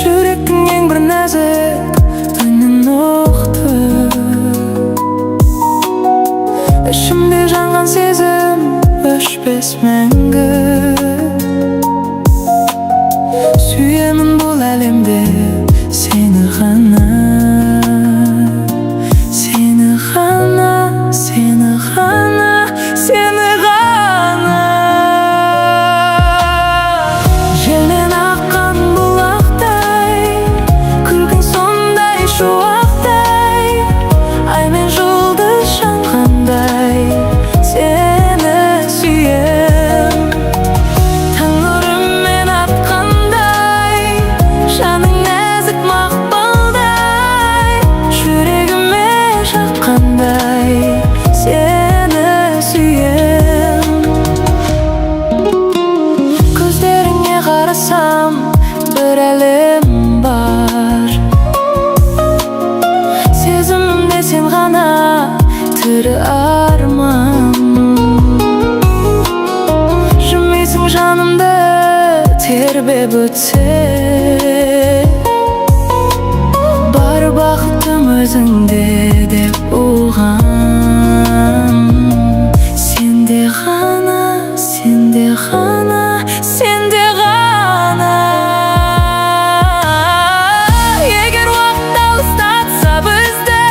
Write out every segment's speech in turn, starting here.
Жүректің ең бір нәзік үнін ұқты. Ішімде жанған сезім өшпес мәңгі. Сүйемін бұл әлемде сені ғана, сені ғана, сені ғана, сені ғана. Желмен аққан бұлақтай, күлкің сондай шуақтай, ай мен жұлдыз жанғандай, сені сүйем. Таң нұрымен атқандай, жаның нәзік мақпалдай, жүрегіме жаққандай, сені сүйем. Көздеріңе қарасам, бір әлем бар. Сезімімде сен ғана, тірі арман. Жүрмейсің жанымды тербеп өтсе, бар бақытым өзіңде деп ұғам. Сенде ғана, сенде ғана, сенде ғана. Егер уақыт алыстатса бізді,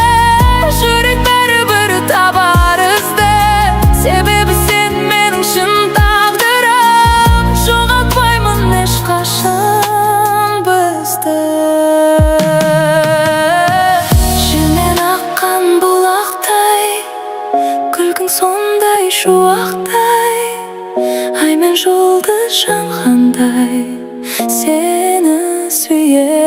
жүрек бәрібір табар ізді. Себебі сен менің шын тағдырым, жоғалтпаймын ешқашан бізді. Желмен аққан бұлақтай, күлкің сондай шуақтай, ай мен жұлдыз жанғандай, сені сүйем.